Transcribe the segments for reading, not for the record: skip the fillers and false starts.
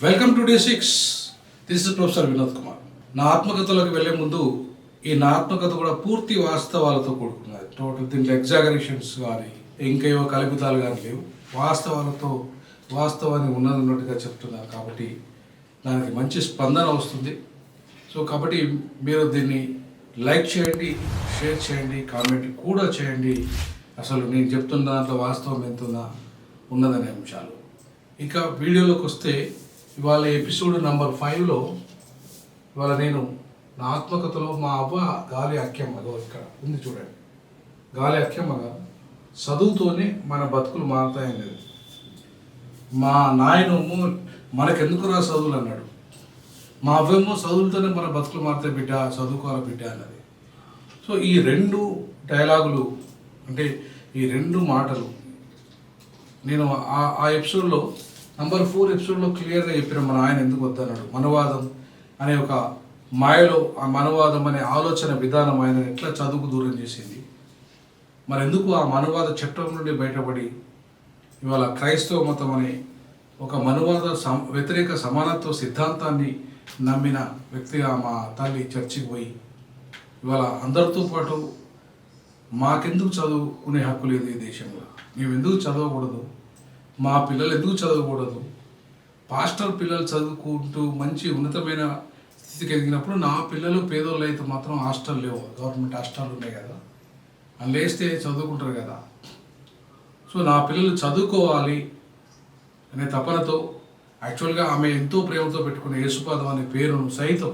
Welcome to day 6. This is professor Vinod Kumar. నా ఆత్మకథలోకి వెళ్లే ముందు ఈ నా ఆత్మకథ కూడా పూర్తి వాస్తవాలతో కూడుకున్నది. టోటల్ దీంట్లో ఎగ్జాగరేషన్స్ కానీ ఇంకేవో కల్పితాలు కానీ లేవు. వాస్తవాన్ని ఉన్నట్టుగా చెప్తున్నారు కాబట్టి దానికి మంచి స్పందన వస్తుంది. సో కాబట్టి మీరు దీన్ని లైక్ చేయండి, షేర్ చేయండి, కామెంట్ కూడా చేయండి. అసలు నేను చెప్తున్న దాంట్లో వాస్తవం ఎంత ఉన్నదనే అంశాలు. ఇక వీడియోలోకి వస్తే ఇవాళ ఎపిసోడ్ నెంబర్ 5లో ఇవాళ నేను నా ఆత్మకథలో మా అవ్వ గాలి అక్కమ్మగా ఇక్కడ ఉంది చూడండి. గాలి అక్కమ్మగా చదువుతోనే మన బతుకులు మారుతాయనేది. మా నాయనము మనకెందుకు రా చదువులు అన్నాడు. మా అవ్వేమో చదువులతోనే మన బతుకులు మారుతాయి బిడ్డ, చదువుకోవాలి బిడ్డ అన్నది. సో ఈ రెండు డైలాగులు అంటే ఈ రెండు మాటలు నేను ఆ ఎపిసోడ్లో నంబర్ 4 ఎపిసోడ్లో క్లియర్గా చెప్పిన మన ఆయన ఎందుకు వద్దన్నాడు. మనవాదం అనే ఒక మాయలో ఆ మనవాదం అనే ఆలోచన విధానం ఆయన ఎట్లా చదువుకు దూరం చేసింది. మరి ఎందుకు ఆ మనవాద చట్టం నుండి బయటపడి ఇవాళ క్రైస్తవ మతం అనే ఒక మనవాద వ్యతిరేక సమానత్వ సిద్ధాంతాన్ని నమ్మిన వ్యక్తిగా మా తల్లి చర్చికి పోయి ఇవాళ అందరితో పాటు మాకెందుకు చదువుకునే హక్కు లేదు ఈ దేశంలో, మేము ఎందుకు చదవకూడదు, మా పిల్లలు ఎందుకు చదవకూడదు, పాస్టర్ పిల్లలు చదువుకుంటూ మంచి ఉన్నతమైన స్థితికి ఎదిగినప్పుడు నా పిల్లలు పేదోళ్ళు అయితే మాత్రం హాస్టల్ లేవు, గవర్నమెంట్ హాస్టల్ ఉన్నాయి కదా, అని లేస్తే చదువుకుంటారు కదా. సో నా పిల్లలు చదువుకోవాలి అనే తపనతో యాక్చువల్గా ఆమె ఎంతో ప్రేమతో పెట్టుకునే యేసుపాదం అనే పేరును సైతం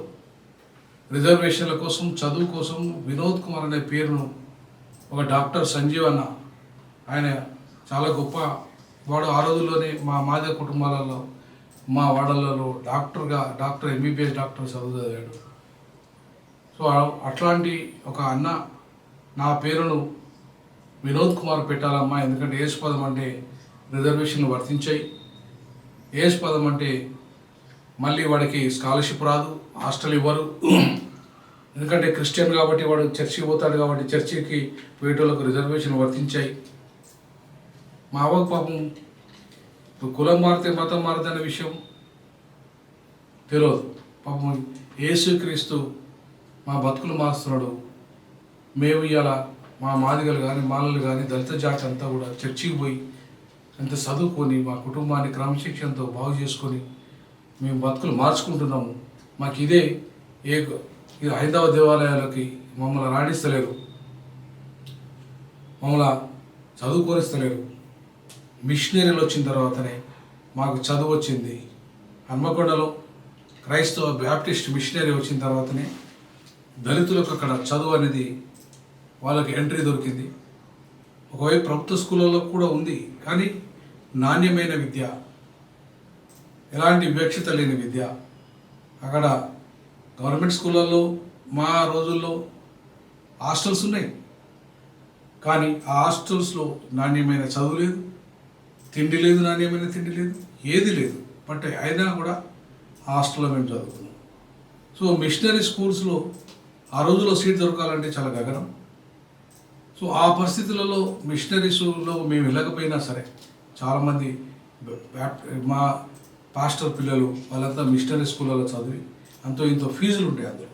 రిజర్వేషన్ల కోసం చదువు కోసం వినోద్ కుమార్ అనే పేరును ఒక డాక్టర్ సంజీవ్ అన్న ఆయన చాలా గొప్ప వాడు. ఆ రోజుల్లోనే మా మాదే కుటుంబాలలో మా వాడలలో డాక్టర్ ఎంబీబీఎస్ డాక్టర్ చదివాడు. సో అట్లాంటి ఒక అన్న నా పేరును వినోద్ కుమార్ పెట్టాలమ్మా, ఎందుకంటే యేసుపదం అంటే రిజర్వేషన్లు వర్తించాయి, యేసుపదం అంటే మళ్ళీ వాడికి స్కాలర్షిప్ రాదు, హాస్టల్ ఇవ్వరు, ఎందుకంటే క్రిస్టియన్ కాబట్టి వాడు చర్చికి పోతాడు కాబట్టి చర్చికి పోయేటోళ్ళకు రిజర్వేషన్ వర్తించాయి. మా అవ్వకు పాపం కులం మారితే మతం మారదనే విషయం తెలియదు. పాపం యేసుక్రీస్తు మా బతుకులు మారుస్తున్నాడు. మేము ఇవాళ మా మాదిగలు కానీ మాలలు కానీ దళిత జాతి అంతా కూడా చర్చికి పోయి అంత చదువుకొని మా కుటుంబాన్ని క్రమశిక్షణతో బాగు చేసుకొని మేము బతుకులు మార్చుకుంటున్నాము. మాకు ఇదే హైందవ దేవాలయాలకి మమ్మల్ని రాణిస్తలేరు, మమ్మల్ని చదువుకొనిస్తలేరు. మిషనరీలు వచ్చిన తర్వాతనే మాకు చదువు వచ్చింది. హన్మకొండలో క్రైస్తవ బ్యాప్టిస్ట్ మిషనరీ వచ్చిన తర్వాతనే దళితులకు అక్కడ చదువు అనేది వాళ్ళకి ఎంట్రీ దొరికింది. ఒకవైపు ప్రభుత్వ స్కూళ్ళలో కూడా ఉంది, కానీ నాణ్యమైన విద్య, ఎలాంటి వివక్షత లేని విద్య. అక్కడ గవర్నమెంట్ స్కూళ్ళల్లో మా రోజుల్లో హాస్టల్స్ ఉన్నాయి, కానీ ఆ హాస్టల్స్లో నాణ్యమైన చదువు లేదు, తిండి లేదు, నాణ్యమైన తిండి లేదు, ఏది లేదు. బట్ అయినా కూడా హాస్టల్లో మేము చదువుకున్నాం. సో మిషనరీ స్కూల్స్లో ఆ రోజుల్లో సీట్ దొరకాలంటే చాలా గగనం. సో ఆ పరిస్థితులలో మిషనరీస్లో మేము వెళ్ళకపోయినా సరే చాలామంది మా పాస్టర్ పిల్లలు వాళ్ళంతా మిషనరీ స్కూళ్ళలో చదివి అంతో ఇంతో ఫీజులు ఉంటాయి అందులో.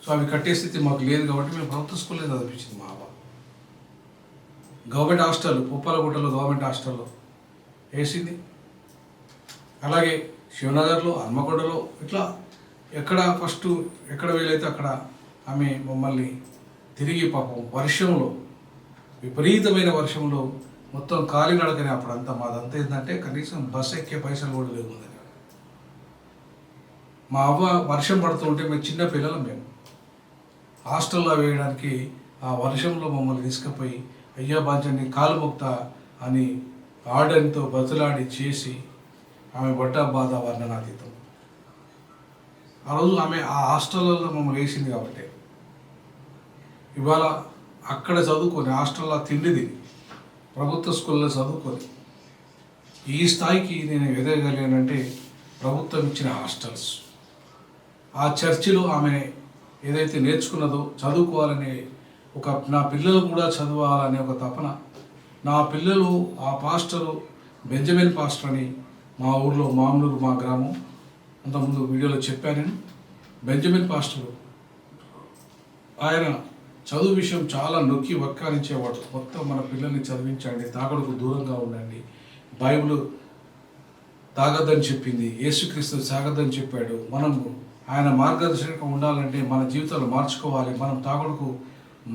సో అవి కట్టే స్థితి మాకు లేదు కాబట్టి మేము ప్రభుత్వ స్కూల్లో చదివించింది మా అవ్వ. గవర్నమెంట్ హాస్టల్ పుప్పాలగుట్టలో గవర్నమెంట్ హాస్టల్లో వేసింది. అలాగే శివనగర్లో, హన్మకొండలో ఇట్లా ఎక్కడ వీలైతే అక్కడ ఆమె మమ్మల్ని తిరిగి పాపం వర్షంలో, విపరీతమైన వర్షంలో మొత్తం కాలినడకనే అప్పుడంతా మాదంతా ఏంటంటే కనీసం బస్సు ఎక్కే పైసలు కూడా లేవు. మా అవ్వ వర్షం పడుతుంటే మేము చిన్న పిల్లలం, మేము హాస్టల్లో వేయడానికి ఆ వర్షంలో మమ్మల్ని తీసుకుపోయి అయ్యా బాంచండి కాలు మొక్తా అని ఆర్డర్తో బతులాడి చేసి ఆమె పడ్డ బాధ వర్ణనాతీతం. ఆ రోజు ఆమె ఆ హాస్టల్లో మమ్మల్ని వేసింది కాబట్టి ఇవాళ అక్కడ చదువుకొని హాస్టల్లో తిండి తిని ప్రభుత్వ స్కూల్లో చదువుకొని ఈ స్థాయికి నేను ఎదగలిగానంటే ప్రభుత్వం ఇచ్చిన హాస్టల్స్, ఆ చర్చిలో ఆమె ఏదైతే నేర్చుకున్నదో చదువుకోవాలనే నా పిల్లలు కూడా చదవాలనే ఒక తపన. నా పిల్లలు ఆ పాస్టరు బెంజమిన్ పాస్టర్ అని మా ఊర్లో మామూలు మా గ్రామం అంతకుముందు వీడియోలో చెప్పాను నేను. బెంజమిన్ పాస్టర్ ఆయన చదువు విషయం చాలా నొక్కి వక్కానించేవాడు. మొత్తం మన పిల్లల్ని చదివించండి, తాగడుకు దూరంగా ఉండండి, బైబిల్ తాగద్దని చెప్పింది, యేసుక్రీస్తు తాగద్దని చెప్పాడు. మనం ఆయన మార్గదర్శకంగా ఉండాలంటే మన జీవితాలు మార్చుకోవాలి, మనం తాగుడుకు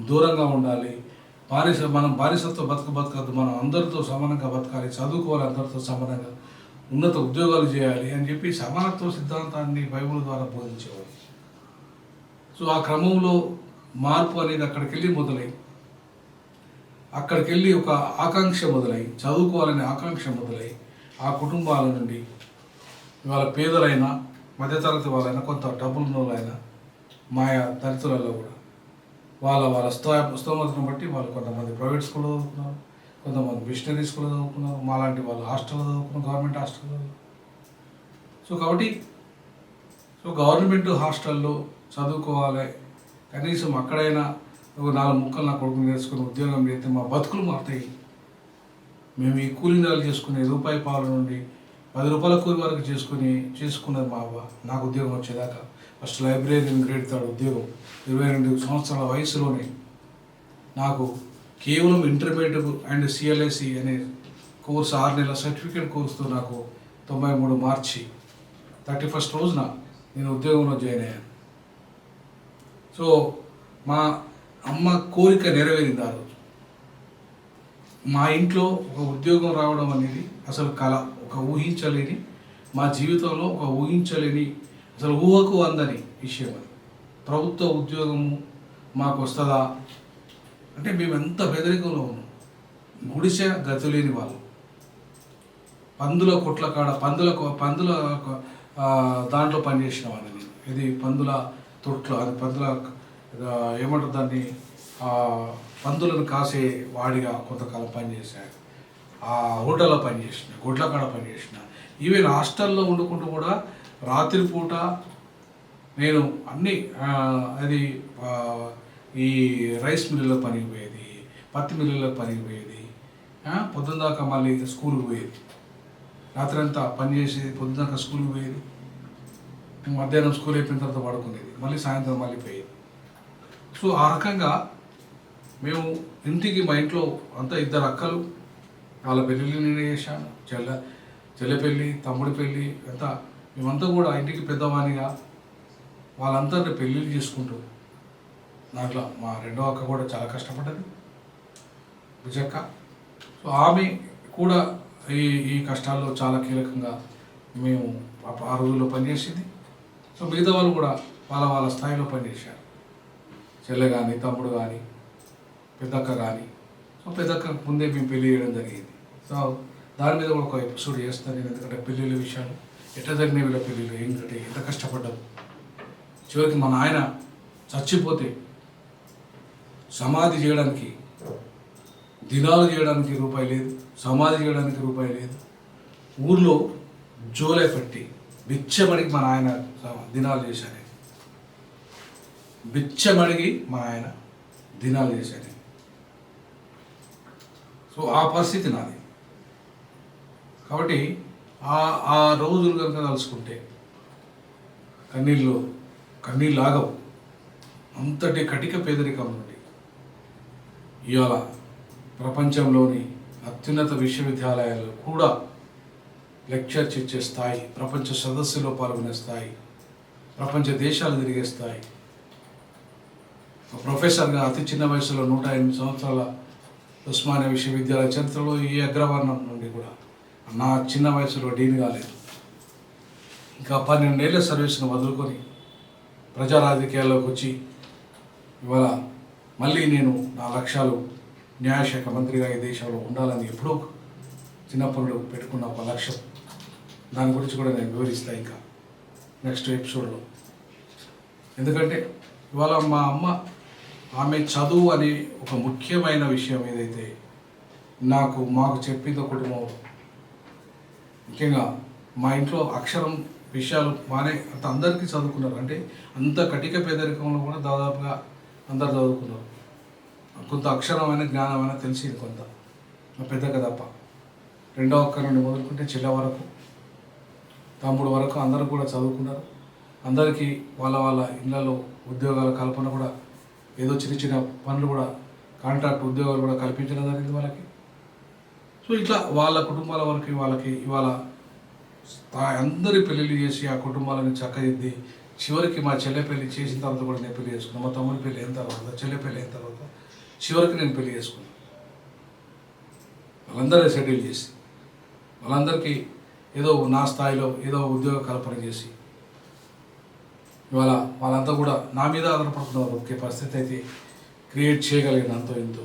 దూరంగా ఉండాలి, మనం బానిసత్వ బతకద్దు, మనం అందరితో సమానంగా బతకాలి, చదువుకోవాలి, అందరితో సమానంగా ఉన్నత ఉద్యోగాలు చేయాలి అని చెప్పి సమానత్వ సిద్ధాంతాన్ని బైబిల్ ద్వారా బోధించేవారు. సో ఆ క్రమంలో మార్పు అనేది అక్కడికి వెళ్ళి ఒక ఆకాంక్ష మొదలై, చదువుకోవాలనే ఆకాంక్ష మొదలై, ఆ కుటుంబాల నుండి ఇవాళ పేదలైనా మధ్యతరగతి వాళ్ళైనా కొంత డబ్బులు ఉన్న వాళ్ళైనా మాయా దళితులలో కూడా వాళ్ళ స్తోమతను బట్టి వాళ్ళు కొంతమంది ప్రైవేట్ స్కూల్లో చదువుకున్నారు, కొంతమంది మిషనరీ స్కూల్లో చదువుకున్నారు, మాలాంటి వాళ్ళు హాస్టల్లో చదువుకున్నారు, గవర్నమెంట్ హాస్టల్లో. కాబట్టి గవర్నమెంట్ హాస్టల్లో చదువుకోవాలి, కనీసం అక్కడైనా ఒక 4 ముక్కలు నా కొడుకు నేర్చుకుని ఉద్యోగం చేస్తే మా బతుకులు మారుతాయి. మేము ఈ కూలీనాలు చేసుకుని రూపాయి పాల నుండి 10 రూపాయల కూలి వరకు చేసుకున్నది మా అవ్వ. నాకు ఉద్యోగం వచ్చేదాకా ఫస్ట్ లైబ్రరీని గ్రేడ్ తాడు ఉద్యోగం 22 సంవత్సరాల వయసులోనే నాకు కేవలం ఇంటర్మీడియట్ అండ్ సిఎల్ఐసి అనే కోర్సు 6 నెలల సర్టిఫికేట్ కోర్సుతో నాకు 93 మార్చి 31 రోజున నేను ఉద్యోగంలో జాయిన్ అయ్యాను. సో మా అమ్మ కోరిక నెరవేరింది ఆ రోజు. మా ఇంట్లో ఒక ఉద్యోగం రావడం అనేది అసలు కళ, ఒక ఊహించలేని, మా జీవితంలో ఒక ఊహించలేని, అసలు ఊహకు అందని విషయం అది. ప్రభుత్వ ఉద్యోగము మాకు వస్తుందా అంటే మేము ఎంత బెదరికంలో ఉన్నాం. గుడిసె గతులేని వాళ్ళు, పందుల కొట్ల కాడ పందుల దాంట్లో పనిచేసిన వాడిని నేను. ఇది పందుల తొట్లో, అది పందుల ఏమంటారు దాన్ని, పందులను కాసే వాడిగా కొంతకాలం పనిచేశాను. ఆ హోటల్లో పనిచేసిన, గొడ్ల కాడ పనిచేసిన, ఈవెన్ హాస్టల్లో వండుకుంటూ కూడా రాత్రిపూట నేను అన్నీ అది ఈ రైస్ మిల్లులో పనికి పోయేది, పత్తి మిల్లులో పనికి పోయేది, పొద్దున్న దాకా మళ్ళీ స్కూల్కి పోయేది, రాత్రి అంతా పనిచేసేది, పొద్దున్న దాకా స్కూల్కి పోయేది, మధ్యాహ్నం స్కూల్ అయిపోయిన తర్వాత పడుకునేది, మళ్ళీ సాయంత్రం మళ్ళీ పోయేది. సో ఆ రకంగా మేము ఇంటికి, మా ఇంట్లో అంతా 2 అక్కలు, వాళ్ళ పెళ్ళిళ్ళు నేనే చేశాను, చెల్లె పెళ్ళి, తమ్ముడి పెళ్ళి అంతా మేమంతా కూడా ఇంటికి పెద్దవానిగా వాళ్ళందరినీ పెళ్ళిళ్ళు చేసుకుంటూ, దాంట్లో మా 2వ అక్క కూడా చాలా కష్టపడ్డది, విజక్క. సో ఆమె కూడా ఈ కష్టాల్లో చాలా కీలకంగా మేము ఆ రోజుల్లో పనిచేసింది. సో మిగతా వాళ్ళు కూడా వాళ్ళ స్థాయిలో పనిచేశారు, చెల్లె కానీ, తమ్ముడు కానీ, పెద్దక్క కానీ. సో పెద్దక్క ముందే మేము పెళ్ళి చేయడం జరిగింది. సో దాని మీద కూడా ఒక ఎపిసోడ్ చేస్తాను నేను, ఎందుకంటే పెళ్ళిళ్ళ విషయాలు ఎట్లా జరిగినాయి, వీళ్ళ పెళ్ళిళ్ళు ఏంటంటే ఎంత కష్టపడ్డారు. చివరికి మా నాయన చచ్చిపోతే సమాధి చేయడానికి, దినాలు చేయడానికి రూపాయి లేదు, సమాధి చేయడానికి రూపాయి లేదు. ఊర్లో జోలే పెట్టి బిచ్చమడిగి మా నాయన దినాలు చేశాను, బిచ్చమడిగి మా ఆయన దినాలు చేశాను. సో ఆ పరిస్థితి నాది. కాబట్టి ఆ రోజులు కనుక కలుసుకుంటే కన్నీళ్ళు ఆగవు. అంతటి కటిక పేదరికం నుండి ఇవాళ ప్రపంచంలోని అత్యున్నత విశ్వవిద్యాలయాలు కూడా లెక్చర్ ఇచ్చే స్థాయి, ప్రపంచ సదస్సులో పాల్గొనే స్థాయి, ప్రపంచ దేశాలు తిరిగే స్థాయి, ప్రొఫెసర్గా అతి చిన్న వయసులో 108 సంవత్సరాల ఉస్మానియా విశ్వవిద్యాలయ చరిత్రలో ఈ అగ్రవర్ణం నుండి కూడా నా చిన్న వయసులో డీన్ కాలేదు. ఇంకా 12 ఏళ్ల సర్వీస్ను వదులుకొని ప్రజా రాజకీయాల్లోకి వచ్చి ఇవాళ మళ్ళీ నేను నా లక్ష్యాలు న్యాయశాఖ మంత్రిగా ఈ దేశంలో ఉండాలని ఎప్పుడో చిన్నప్పుడు పెట్టుకున్న ఒక లక్ష్యం. దాని గురించి కూడా నేను వివరిస్తాను ఇంకా నెక్స్ట్ ఎపిసోడ్లో. ఎందుకంటే ఇవాళ మా అమ్మ, ఆమె చదువు అనే ఒక ముఖ్యమైన విషయం ఏదైతే మాకు చెప్పిందో కుటుంబంలో, ముఖ్యంగా మా ఇంట్లో అక్షరం విషయాలు బాగానే అందరికీ చదువుకున్నారు. అంటే అంత కటిక పేదరికంలో కూడా దాదాపుగా అందరు చదువుకున్నారు. కొంత అక్షరమైన జ్ఞానమైన తెలిసింది కొంత, మా పెద్దక్క తప్ప. 2వ అక్క నుండి మొదలుకుంటే చెల్లె వరకు తమ్ముడు వరకు అందరూ కూడా చదువుకున్నారు. అందరికీ వాళ్ళ వాళ్ళ ఇళ్లలో ఉద్యోగాల కల్పన కూడా ఏదో చిన్న చిన్న పనులు కూడా కాంట్రాక్ట్ ఉద్యోగాలు కూడా కల్పించడం జరిగింది వాళ్ళకి. సో ఇట్లా వాళ్ళ కుటుంబాల వరకు వాళ్ళకి ఇవాళ అందరి పెళ్ళిళ్ళు చేసి ఆ కుటుంబాలను చక్కదిద్ది చివరికి మా చెల్లె పెళ్లి చేసిన తర్వాత కూడా నేను పెళ్లి చేసుకున్నాను. మా తమ్ముడి పెళ్ళి అయిన తర్వాత, చెల్లె పెళ్ళి అయిన తర్వాత చివరికి నేను పెళ్లి చేసుకున్నాను. వాళ్ళందరూ సెటిల్ చేసి వాళ్ళందరికీ ఏదో నా స్థాయిలో ఏదో ఉద్యోగ కల్పన చేసి ఇవాళ వాళ్ళంతా కూడా నా మీద ఆధారపడుతున్నారు. ఒకే పరిస్థితి అయితే క్రియేట్ చేయగలిగిన అంతో ఎంతో.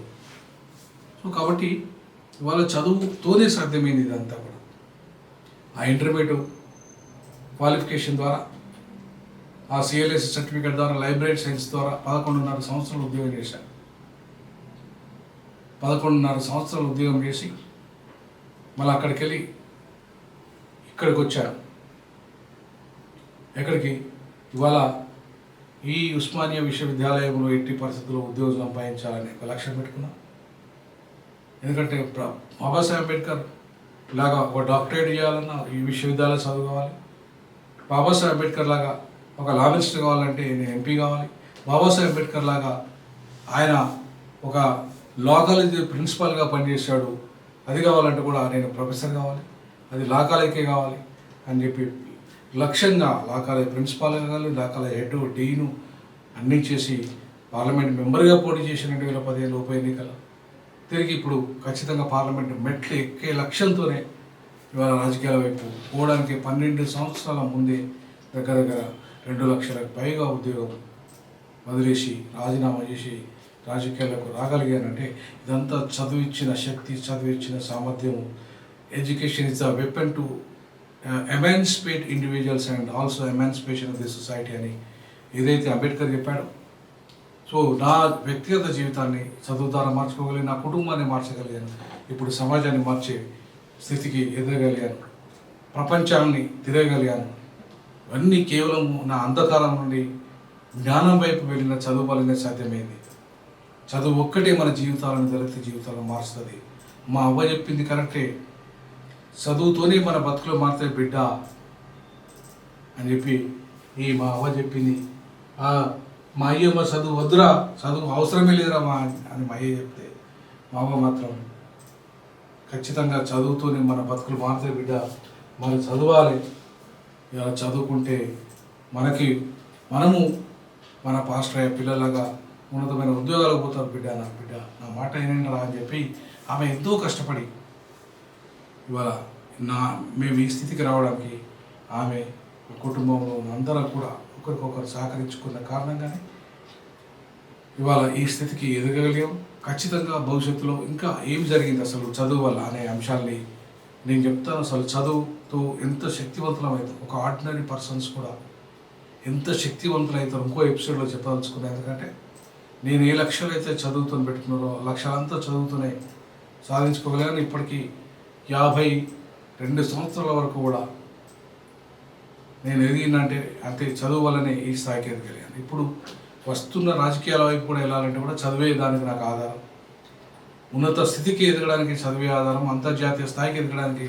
సో కాబట్టి ఇవాళ చదువుతోనే సాధ్యమైంది ఇదంతా కూడా. ఆ ఇంటర్మీడియట్ క్వాలిఫికేషన్ ద్వారా, ఆ సిఎల్ఎస్ సర్టిఫికేట్ ద్వారా, లైబ్రరీ సైన్స్ ద్వారా 11.5 సంవత్సరాలు ఉద్యోగం చేశాను. 11.5 సంవత్సరాలు ఉద్యోగం చేసి మళ్ళీ అక్కడికి వెళ్ళి ఇక్కడికి వచ్చాను. ఎక్కడికి? ఇవాళ ఈ ఉస్మానియా విశ్వవిద్యాలయంలో ఎట్టి పరిస్థితుల్లో ఉద్యోగం సంపాదించాలని ఒక లక్ష్యం పెట్టుకున్నాను. ఎందుకంటే బాబాసాహెబ్ అంబేద్కర్ లాగా ఒక డాక్టరేట్ చేయాలన్నా ఈ విశ్వవిద్యాలయం చదువుకోవాలి. బాబాసాహెబ్ అంబేద్కర్ లాగా ఒక లా మినిస్టర్ కావాలంటే నేను ఎంపీ కావాలి. బాబాసాహెబ్ అంబేద్కర్ లాగా ఆయన ఒక లా కాలేజీ ప్రిన్సిపాల్గా పనిచేశాడు, అది కావాలంటే కూడా నేను ప్రొఫెసర్ కావాలి, అది లా కాలేజీకే కావాలి అని చెప్పి లక్ష్యంగా లా కాలేజ్ ప్రిన్సిపాల్ కావాలి, లా కాలేజ్ హెడ్, డీను అన్నీ చేసి పార్లమెంట్ మెంబర్గా పోటీ చేసి 2015 ఉప ఎన్నికల తిరిగి ఇప్పుడు ఖచ్చితంగా పార్లమెంట్ మెట్లు ఎక్కే లక్ష్యంతోనే ఇవాళ రాజకీయాల వైపు పోవడానికి 12 సంవత్సరాల ముందే దగ్గర 2 లక్షలకు పైగా ఉద్యోగం వదిలేసి రాజీనామా చేసి రాజకీయాలకు రాగలిగానంటే ఇదంతా చదివిచ్చిన శక్తి, చదివిచ్చిన సామర్థ్యం. Education is the weapon to emancipate individuals and also emancipation of the society అని ఏదైతే అంబేద్కర్ చెప్పాడో. సో నా వ్యక్తిగత జీవితాన్ని చదువు ద్వారా మార్చుకోగలిగాను, నా కుటుంబాన్ని మార్చగలిగాను, ఇప్పుడు సమాజాన్ని మార్చే స్థితికి ఎదగలిగాను, ప్రపంచాన్ని తిరగగలిగాను. ఇవన్నీ కేవలం నా అంధకారం నుండి జ్ఞానం వైపు వెళ్ళిన చదువు వల్లనే సాధ్యమైంది. చదువు ఒక్కటే మన జీవితాలను, దళిత జీవితాలను మారుస్తుంది. మా అవ్వ చెప్పింది కరెక్టే, చదువుతోనే మన బతుకులు మారుతాయి బిడ్డ అని చెప్పి మా అవ్వ చెప్పింది. మా అయ్యమ్మ చదువు వద్దురా, చదువు అవసరమే లేదురా అని మా అయ్య చెప్తే మా అవ్వ మాత్రం ఖచ్చితంగా చదువుతోనే మన బతుకులు మారుతాయి బిడ్డ, మనం చదవాలి, ఇలా చదువుకుంటే మనము మన పాస్టర్ అయ్యే పిల్లలాగా ఉన్నతమైన ఉద్యోగాలకు పోతారు బిడ్డ, నా మాట ఏనంటారా అని చెప్పి ఆమె ఎంతో కష్టపడి ఇవాళ మేము ఈ స్థితికి రావడానికి ఆమె కుటుంబంలో అందరూ కూడా ఒకరికొకరు సహకరించుకున్న కారణంగానే ఇవాళ ఈ స్థితికి ఎదగలిగాం. ఖచ్చితంగా భవిష్యత్తులో ఇంకా ఏం జరిగింది అసలు చదువు వల్ల అనే అంశాన్ని నేను చెప్తాను. అసలు చదువుతో ఎంత శక్తివంతులమవుతాం, ఒక ఆర్డినరీ పర్సన్స్ కూడా ఎంత శక్తివంతులవుతారు ఇంకో ఎపిసోడ్లో చెప్పదలుచుకున్నాను. ఎందుకంటే నేను ఏ లక్ష్యాలు అయితే చదువుతో పెట్టుకున్నారో లక్ష్యాలంతా చదువుతూనే సాధించుకోగలిగాను. ఇప్పటికీ 52 సంవత్సరాల వరకు కూడా నేను ఎదిగిందంటే అంతే చదువు వల్లనే ఈ స్థాయికి ఎదగలిగాను. ఇప్పుడు వస్తున్న రాజకీయాల వైపు కూడా వెళ్ళాలంటే కూడా చదివే దానికి నాకు ఆధారం. ఉన్నత స్థితికి ఎదగడానికి చదివే ఆధారం. అంతర్జాతీయ స్థాయికి ఎదగడానికి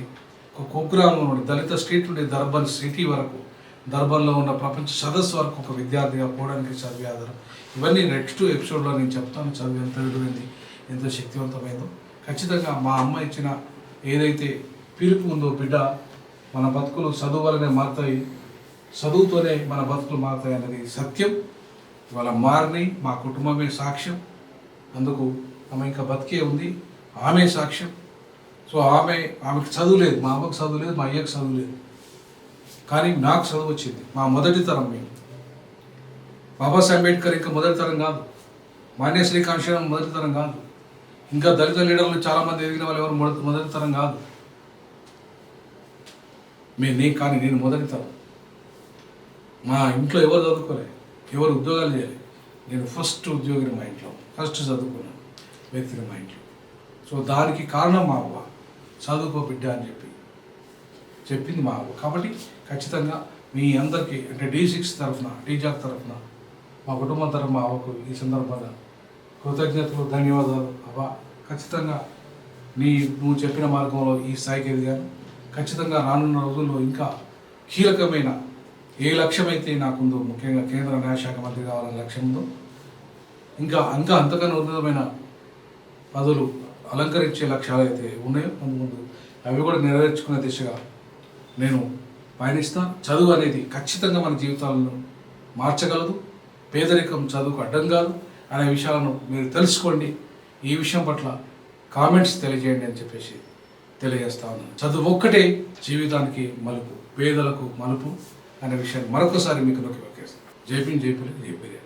ఒక కుగ్రామం నుండి దళిత స్టేట్ నుండి దర్బన్ సిటీ వరకు, దర్బన్లో ఉన్న ప్రపంచ సదస్సు వరకు ఒక విద్యార్థిగా పోవడానికి చదివే ఆధారం. ఇవన్నీ నెక్స్ట్ ఎపిసోడ్లో నేను చెప్తాను. చదువు ఎంత విలువైంది, ఎంత శక్తివంతమైందో. ఖచ్చితంగా మా అమ్మ ఇచ్చిన ఏదైతే పిలుపు ఉందో, బిడ్డ మన బతుకులు చదువు వల్లనే మారుతాయి, చదువుతోనే మన బతుకులు మారుతాయి అనేది సత్యం. ఇవాళ మారినాయి, మా కుటుంబమే సాక్ష్యం. అందుకు ఆమె ఇంకా బతికే ఉంది, ఆమె సాక్ష్యం. సో ఆమెకు చదువు లేదు, మా అమ్మకు చదువు లేదు, మా అయ్యకు చదువు లేదు, కానీ నాకు చదువు వచ్చింది. మా మొదటి తరం మేము. బాబాసాహెబ్ అంబేద్కర్ ఇంకా మొదటి తరం కాదు, మాన్య శ్రీకాంత్ మొదటి తరం కాదు, ఇంకా దళిత లీడర్లు చాలామంది ఎదిగిన వాళ్ళు ఎవరు మొదటి తరం కాదు. కానీ నేను మొదటి తరం. మా ఇంట్లో ఎవరు చదువుకోలేదు, ఎవరు ఉద్యోగాలు చేయాలి. నేను ఫస్ట్ ఉద్యోగిని మా ఇంట్లో, ఫస్ట్ చదువుకున్నాను వ్యక్తిని మా ఇంట్లో. సో దానికి కారణం మా అవ్వ. చదువుకో బిడ్డ అని చెప్పింది మా అవ్వ. కాబట్టి ఖచ్చితంగా మీ అందరికీ అంటే D6 తరఫున, టీజాక్ తరఫున, మా కుటుంబం తరఫున మా అవ్వకు ఈ సందర్భంగా కృతజ్ఞతలు, ధన్యవాదాలు. అవ్వ, ఖచ్చితంగా నువ్వు చెప్పిన మార్గంలో ఈ స్థాయికి ఎదిగాను. ఖచ్చితంగా రానున్న రోజుల్లో ఇంకా కీలకమైన ఏ లక్ష్యమైతే నాకుందో, ముఖ్యంగా కేంద్ర న్యాయశాఖ మంత్రి కావాలనే లక్ష్యం ఉందో, ఇంకా అంతకన్నా ఉన్నతమైన పదవులు అలంకరించే లక్ష్యాలు అయితే ఉన్నాయో ముందు అవి కూడా నెరవేర్చుకునే దిశగా నేను పయనిస్తాను. చదువు అనేది ఖచ్చితంగా మన జీవితాలను మార్చగలదు. పేదరికం చదువుకు అడ్డం కాదు అనే విషయాలను మీరు తెలుసుకోండి. ఈ విషయం పట్ల కామెంట్స్ తెలియజేయండి అని చెప్పేసి తెలియజేస్తా ఉన్నాను. చదువు ఒక్కటే జీవితానికి మలుపు, పేదలకు మలుపు అనే విషయాన్ని మరొకసారి మీకు నొక్కి వక్కేస్తాను. జై భీమ్, జై పులి, జై పెరియార్.